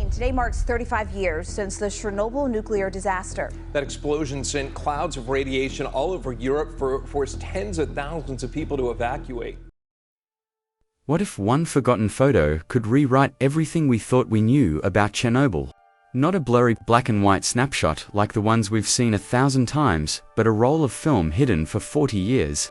morning. Today marks 35 years since the Chernobyl nuclear disaster. That explosion sent clouds of radiation all over Europe, forced tens of thousands of people to evacuate. What if one forgotten photo could rewrite everything we thought we knew about Chernobyl? Not a blurry black and white snapshot like the ones we've seen 1,000 times, but a roll of film hidden for 40 years.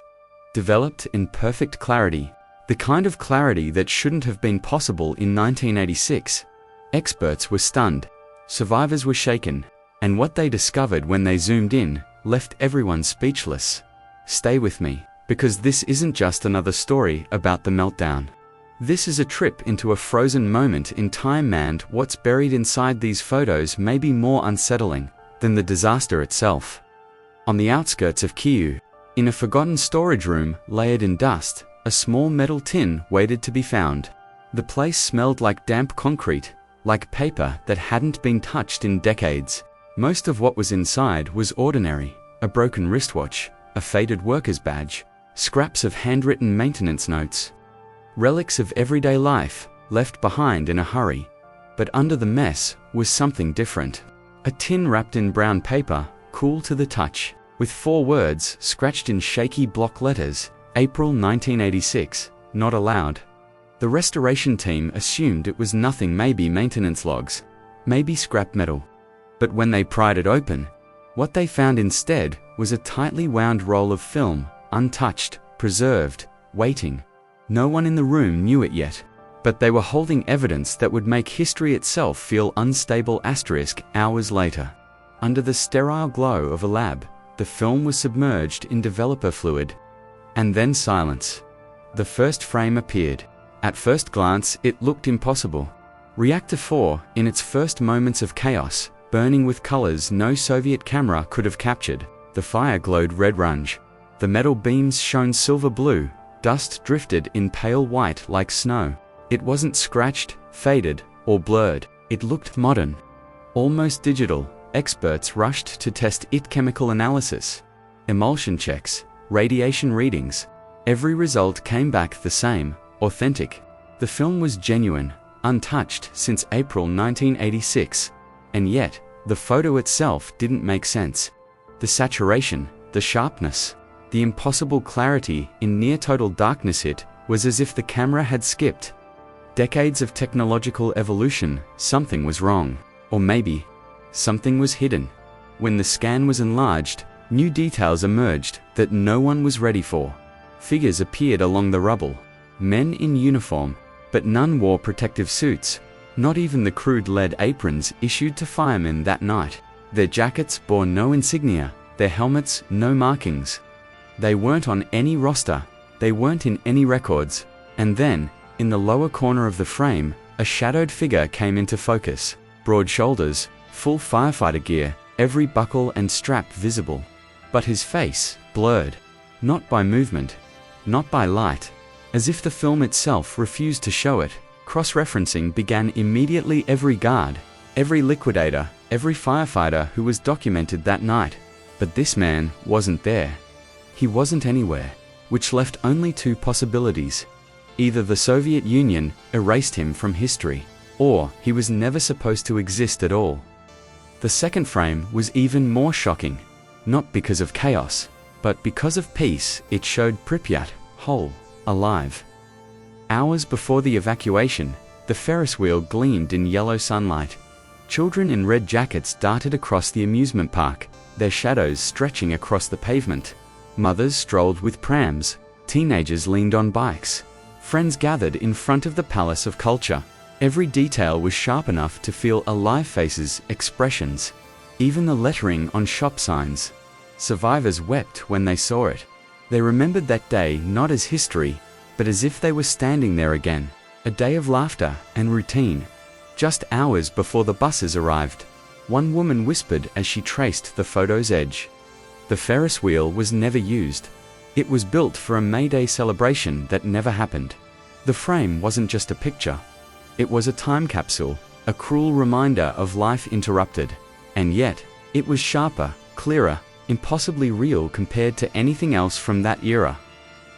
Developed in perfect clarity. The kind of clarity that shouldn't have been possible in 1986. Experts were stunned. Survivors were shaken. And what they discovered when they zoomed in left everyone speechless. Stay with me, because this isn't just another story about the meltdown. This is a trip into a frozen moment in time, and what's buried inside these photos may be more unsettling than the disaster itself. On the outskirts of Kyiv, in a forgotten storage room layered in dust, a small metal tin waited to be found. The place smelled like damp concrete, like paper that hadn't been touched in decades. Most of what was inside was ordinary: a broken wristwatch, a faded worker's badge, scraps of handwritten maintenance notes. Relics of everyday life, left behind in a hurry. But under the mess was something different. A tin wrapped in brown paper, cool to the touch, with 4 words scratched in shaky block letters: April 1986, not allowed. The restoration team assumed it was nothing, maybe maintenance logs, maybe scrap metal. But when they pried it open, what they found instead was a tightly wound roll of film, untouched, preserved, waiting. No one in the room knew it yet, but they were holding evidence that would make history itself feel unstable. Hours later, under the sterile glow of a lab, the film was submerged in developer fluid. And then silence. The first frame appeared. At first glance, it looked impossible. Reactor 4, in its first moments of chaos, burning with colors no Soviet camera could have captured. The fire glowed red-orange. The metal beams shone silver blue. Dust drifted in pale white like snow. It wasn't scratched, faded, or blurred. It looked modern, almost digital. Experts rushed to test it: chemical analysis, emulsion checks, radiation readings. Every result came back the same: authentic. The film was genuine, untouched since April 1986. And yet, the photo itself didn't make sense. The saturation, the sharpness, the impossible clarity in near-total darkness. It was as if the camera had skipped decades of technological evolution. Something was wrong. Or maybe something was hidden. When the scan was enlarged, new details emerged that no one was ready for. Figures appeared along the rubble. Men in uniform, but none wore protective suits. Not even the crude lead aprons issued to firemen that night. Their jackets bore no insignia, their helmets no markings. They weren't on any roster, they weren't in any records. And then, in the lower corner of the frame, a shadowed figure came into focus. Broad shoulders, full firefighter gear, every buckle and strap visible. But his face, blurred. Not by movement, not by light. As if the film itself refused to show it. Cross-referencing began immediately. Every guard, every liquidator, every firefighter who was documented that night. But this man wasn't there. He wasn't anywhere, which left only 2 possibilities. Either the Soviet Union erased him from history, or he was never supposed to exist at all. The second frame was even more shocking, not because of chaos, but because of peace. It showed Pripyat, whole, alive. Hours before the evacuation, the Ferris wheel gleamed in yellow sunlight. Children in red jackets darted across the amusement park, their shadows stretching across the pavement. Mothers strolled with prams, teenagers leaned on bikes. Friends gathered in front of the Palace of Culture. Every detail was sharp enough to feel alive: faces, expressions, even the lettering on shop signs. Survivors wept when they saw it. They remembered that day not as history, but as if they were standing there again. A day of laughter and routine. Just hours before the buses arrived, one woman whispered as she traced the photo's edge. The Ferris wheel was never used. It was built for a May Day celebration that never happened. The frame wasn't just a picture. It was a time capsule, a cruel reminder of life interrupted. And yet, it was sharper, clearer, impossibly real compared to anything else from that era.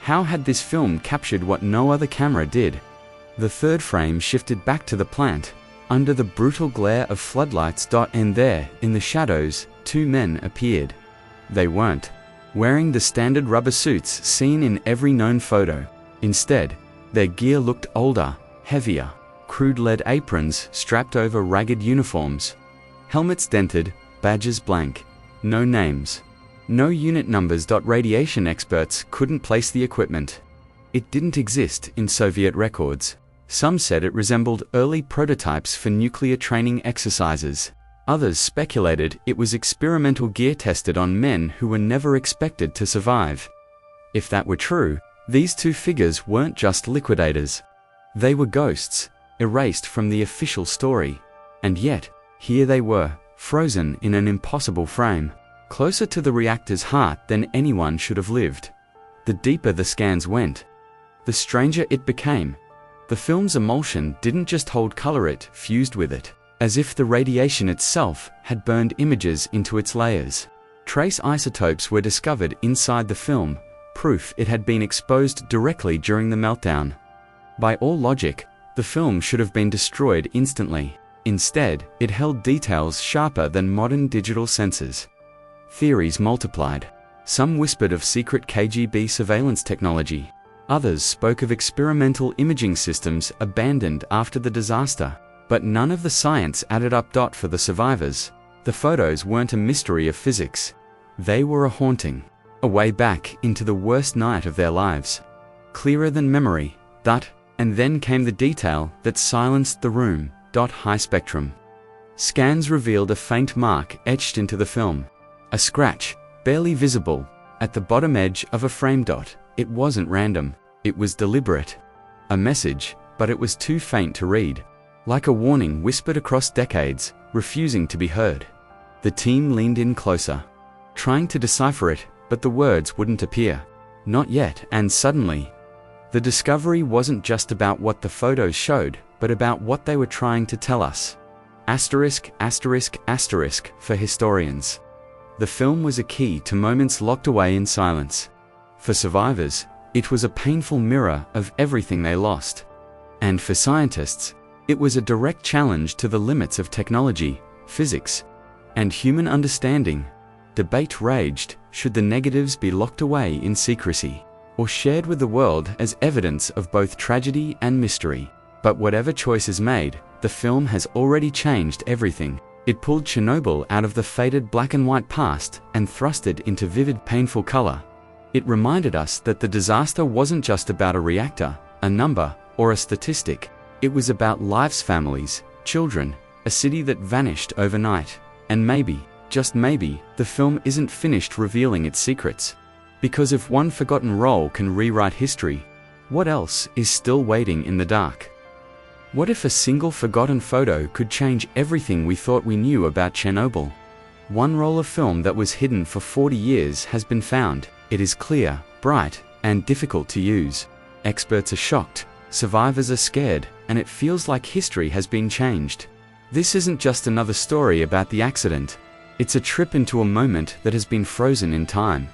How had this film captured what no other camera did? The third frame shifted back to the plant. Under the brutal glare of floodlights. And there, in the shadows, two men appeared. They weren't wearing the standard rubber suits seen in every known photo. Instead, their gear looked older, heavier. Crude lead aprons strapped over ragged uniforms. Helmets dented, badges blank. No names. No unit numbers. Radiation experts couldn't place the equipment. It didn't exist in Soviet records. Some said it resembled early prototypes for nuclear training exercises. Others speculated it was experimental gear tested on men who were never expected to survive. If that were true, these two figures weren't just liquidators. They were ghosts, erased from the official story. And yet, here they were, frozen in an impossible frame, closer to the reactor's heart than anyone should have lived. The deeper the scans went, the stranger it became. The film's emulsion didn't just hold color, it fused with it, as if the radiation itself had burned images into its layers. Trace isotopes were discovered inside the film, proof it had been exposed directly during the meltdown. By all logic, the film should have been destroyed instantly. Instead, it held details sharper than modern digital sensors. Theories multiplied. Some whispered of secret KGB surveillance technology. Others spoke of experimental imaging systems abandoned after the disaster. But none of the science added up. For the survivors, the photos weren't a mystery of physics. They were a haunting, a way back into the worst night of their lives. Clearer than memory. And then came the detail that silenced the room. High spectrum. Scans revealed a faint mark etched into the film. A scratch, barely visible, at the bottom edge of a frame. It wasn't random. It was deliberate. A message, but it was too faint to read. Like a warning whispered across decades, refusing to be heard. The team leaned in closer, trying to decipher it, but the words wouldn't appear. Not yet. And suddenly, the discovery wasn't just about what the photos showed, but about what they were trying to tell us. Asterisk, asterisk, asterisk for historians. The film was a key to moments locked away in silence. For survivors, it was a painful mirror of everything they lost. And for scientists, it was a direct challenge to the limits of technology, physics, and human understanding. Debate raged: should the negatives be locked away in secrecy, or shared with the world as evidence of both tragedy and mystery? But whatever choice is made, the film has already changed everything. It pulled Chernobyl out of the faded black and white past and thrust it into vivid, painful color. It reminded us that the disaster wasn't just about a reactor, a number, or a statistic. It was about lives, families, children, a city that vanished overnight. And maybe, just maybe, the film isn't finished revealing its secrets. Because if one forgotten role can rewrite history, what else is still waiting in the dark? What if a single forgotten photo could change everything we thought we knew about Chernobyl? One roll of film that was hidden for 40 years has been found. It is clear, bright, and difficult to use. Experts are shocked, survivors are scared, and it feels like history has been changed. This isn't just another story about the accident. It's a trip into a moment that has been frozen in time.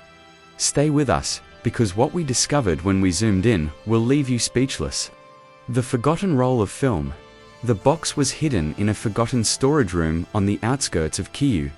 Stay with us, because what we discovered when we zoomed in will leave you speechless. The forgotten roll of film. The box was hidden in a forgotten storage room on the outskirts of Kyiv.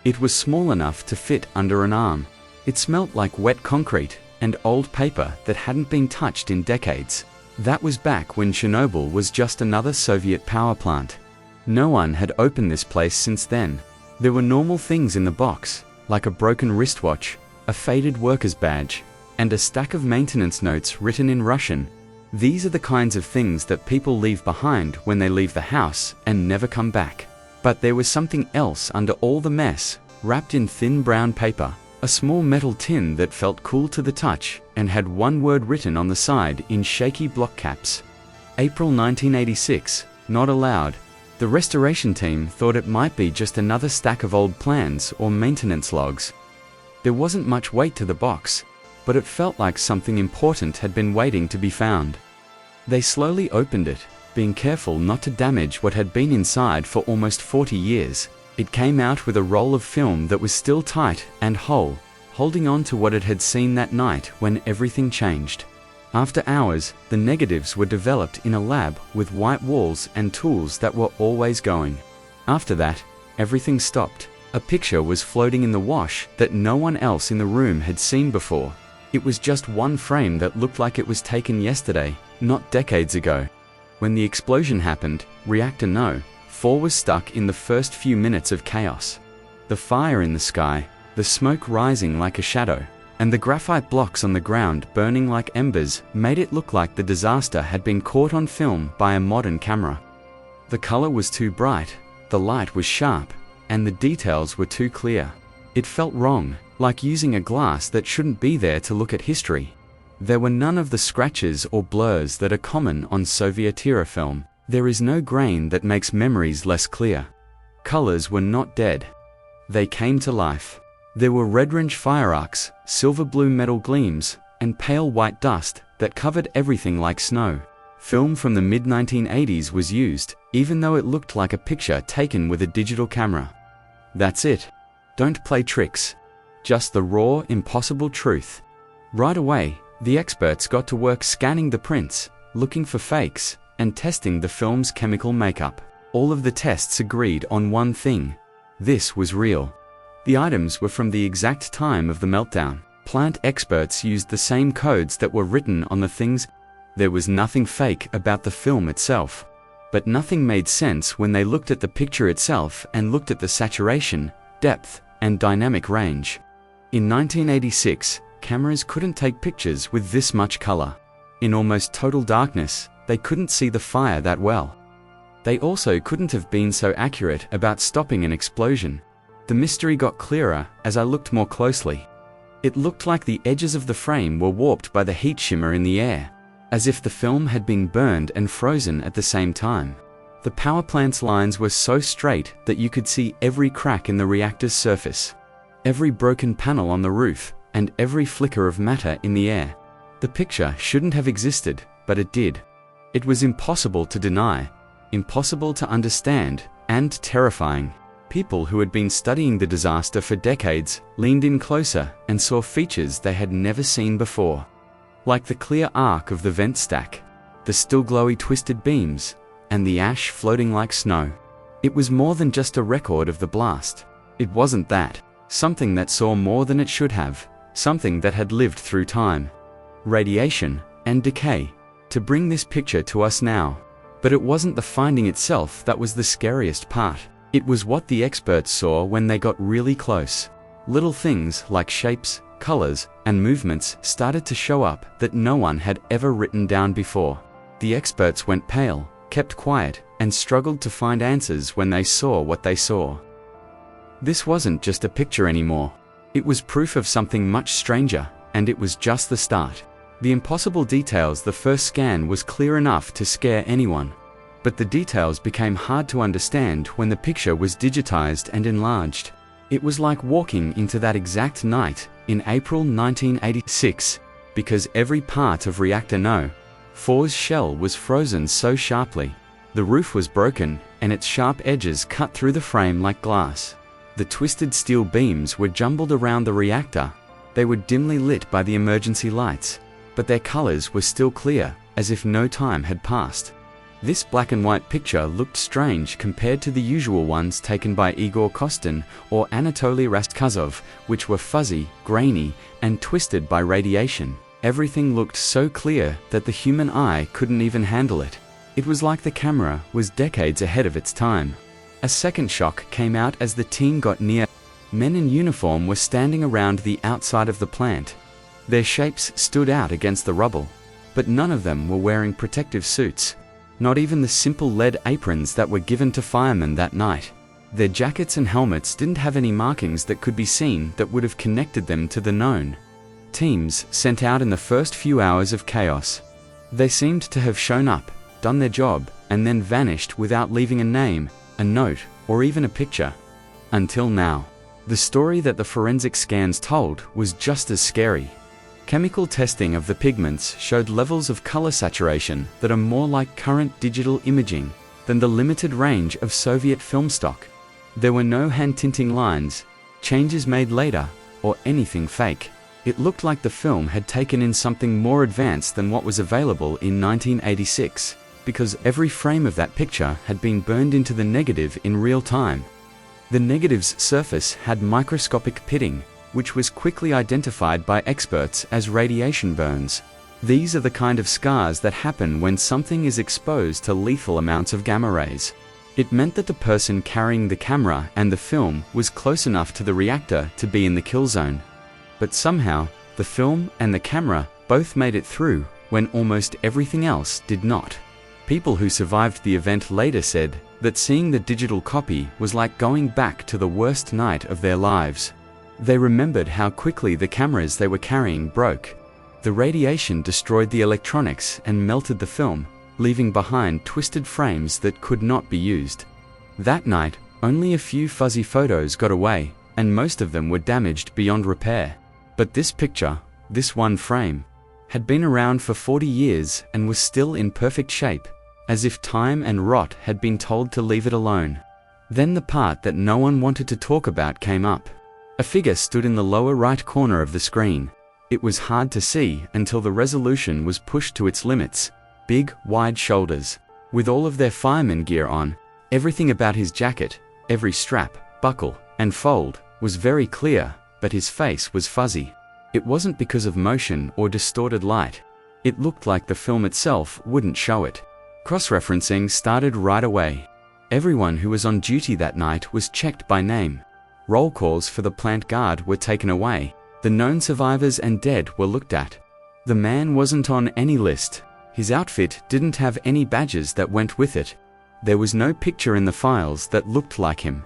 It was small enough to fit under an arm. It smelt like wet concrete and old paper that hadn't been touched in decades. That was back when Chernobyl was just another Soviet power plant. No one had opened this place since then. There were normal things in the box, like a broken wristwatch, a faded worker's badge, and a stack of maintenance notes written in Russian. These are the kinds of things that people leave behind when they leave the house and never come back. But there was something else under all the mess, wrapped in thin brown paper. A small metal tin that felt cool to the touch and had one word written on the side in shaky block caps. April 1986, not allowed. The restoration team thought it might be just another stack of old plans or maintenance logs. There wasn't much weight to the box, but it felt like something important had been waiting to be found. They slowly opened it, being careful not to damage what had been inside for almost 40 years. It came out with a roll of film that was still tight and whole, holding on to what it had seen that night when everything changed. After hours, the negatives were developed in a lab with white walls and tools that were always going. After that, everything stopped. A picture was floating in the wash that no one else in the room had seen before. It was just one frame that looked like it was taken yesterday, not decades ago. When the explosion happened, reactor No. 4 was stuck in the first few minutes of chaos. The fire in the sky, the smoke rising like a shadow, and the graphite blocks on the ground burning like embers made it look like the disaster had been caught on film by a modern camera. The color was too bright, the light was sharp, and the details were too clear. It felt wrong, like using a glass that shouldn't be there to look at history. There were none of the scratches or blurs that are common on Soviet-era film. There is no grain that makes memories less clear. Colors were not dead. They came to life. There were red-orange fire arcs, silver-blue metal gleams, and pale white dust that covered everything like snow. Film from the mid-1980s was used, even though it looked like a picture taken with a digital camera. That's it. Don't play tricks. Just the raw, impossible truth. Right away, the experts got to work scanning the prints, looking for fakes, and testing the film's chemical makeup. All of the tests agreed on one thing. This was real. The items were from the exact time of the meltdown. Plant experts used the same codes that were written on the things. There was nothing fake about the film itself. But nothing made sense when they looked at the picture itself and looked at the saturation, depth, and dynamic range. In 1986, cameras couldn't take pictures with this much color. In almost total darkness, they couldn't see the fire that well. They also couldn't have been so accurate about stopping an explosion. The mystery got clearer as I looked more closely. It looked like the edges of the frame were warped by the heat shimmer in the air, as if the film had been burned and frozen at the same time. The power plant's lines were so straight that you could see every crack in the reactor's surface, every broken panel on the roof, and every flicker of matter in the air. The picture shouldn't have existed, but it did. It was impossible to deny, impossible to understand, and terrifying. People who had been studying the disaster for decades leaned in closer and saw features they had never seen before. Like the clear arc of the vent stack, the still glowy twisted beams, and the ash floating like snow. It was more than just a record of the blast. It wasn't that. Something that saw more than it should have. Something that had lived through time, radiation, and decay, to bring this picture to us now. But it wasn't the finding itself that was the scariest part. It was what the experts saw when they got really close. Little things like shapes, colors, and movements started to show up that no one had ever written down before. The experts went pale, kept quiet, and struggled to find answers when they saw what they saw. This wasn't just a picture anymore. It was proof of something much stranger, and it was just the start. The impossible details the first scan was clear enough to scare anyone. But the details became hard to understand when the picture was digitized and enlarged. It was like walking into that exact night in April 1986, because every part of reactor No. 4's shell was frozen so sharply. The roof was broken, and its sharp edges cut through the frame like glass. The twisted steel beams were jumbled around the reactor. They were dimly lit by the emergency lights, but their colors were still clear, as if no time had passed. This black and white picture looked strange compared to the usual ones taken by Igor Kostin or Anatoly Rastkazov, which were fuzzy, grainy, and twisted by radiation. Everything looked so clear that the human eye couldn't even handle it. It was like the camera was decades ahead of its time. A second shock came out as the team got near. Men in uniform were standing around the outside of the plant. Their shapes stood out against the rubble, but none of them were wearing protective suits. Not even the simple lead aprons that were given to firemen that night. Their jackets and helmets didn't have any markings that could be seen that would have connected them to the known. Teams sent out in the first few hours of chaos. They seemed to have shown up, done their job, and then vanished without leaving a name, a note, or even a picture. Until now. The story that the forensic scans told was just as scary. Chemical testing of the pigments showed levels of color saturation that are more like current digital imaging than the limited range of Soviet film stock. There were no hand tinting lines, changes made later, or anything fake. It looked like the film had taken in something more advanced than what was available in 1986, because every frame of that picture had been burned into the negative in real time. The negative's surface had microscopic pitting, which was quickly identified by experts as radiation burns. These are the kind of scars that happen when something is exposed to lethal amounts of gamma rays. It meant that the person carrying the camera and the film was close enough to the reactor to be in the kill zone. But somehow, the film and the camera both made it through when almost everything else did not. People who survived the event later said that seeing the digital copy was like going back to the worst night of their lives. They remembered how quickly the cameras they were carrying broke. The radiation destroyed the electronics and melted the film, leaving behind twisted frames that could not be used. That night, only a few fuzzy photos got away, and most of them were damaged beyond repair. But this picture, this one frame, had been around for 40 years and was still in perfect shape, as if time and rot had been told to leave it alone. Then the part that no one wanted to talk about came up. A figure stood in the lower right corner of the screen. It was hard to see until the resolution was pushed to its limits. Big, wide shoulders. With all of their fireman gear on, everything about his jacket, every strap, buckle, and fold, was very clear, but his face was fuzzy. It wasn't because of motion or distorted light. It looked like the film itself wouldn't show it. Cross-referencing started right away. Everyone who was on duty that night was checked by name. Roll calls for the plant guard were taken away. The known survivors and dead were looked at. The man wasn't on any list. His outfit didn't have any badges that went with it. There was no picture in the files that looked like him.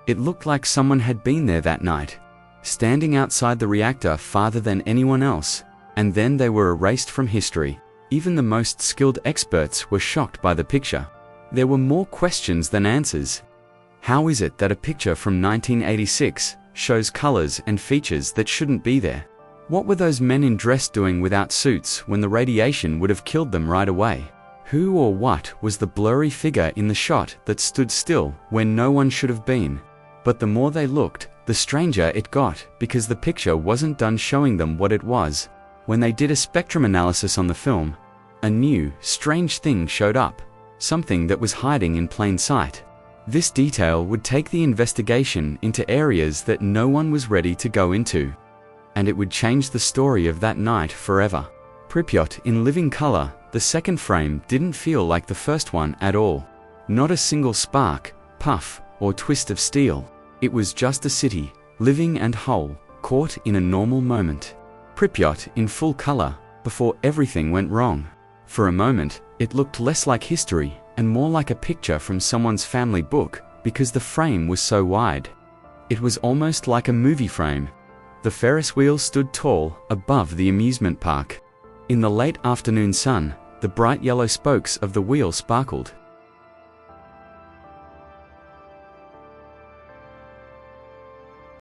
It looked like someone had been there that night, standing outside the reactor farther than anyone else, and then they were erased from history. Even the most skilled experts were shocked by the picture. There were more questions than answers. How is it that a picture from 1986 shows colors and features that shouldn't be there? What were those men in dress doing without suits when the radiation would have killed them right away? Who or what was the blurry figure in the shot that stood still when no one should have been? But the more they looked, the stranger it got, because the picture wasn't done showing them what it was. When they did a spectrum analysis on the film, a new, strange thing showed up, something that was hiding in plain sight. This detail would take the investigation into areas that no one was ready to go into. And it would change the story of that night forever. Pripyat in living color, the second frame didn't feel like the first one at all. Not a single spark, puff, or twist of steel. It was just a city, living and whole, caught in a normal moment. Pripyat in full color, before everything went wrong. For a moment, it looked less like history and more like a picture from someone's family book because the frame was so wide. It was almost like a movie frame. The Ferris wheel stood tall above the amusement park. In the late afternoon sun, the bright yellow spokes of the wheel sparkled.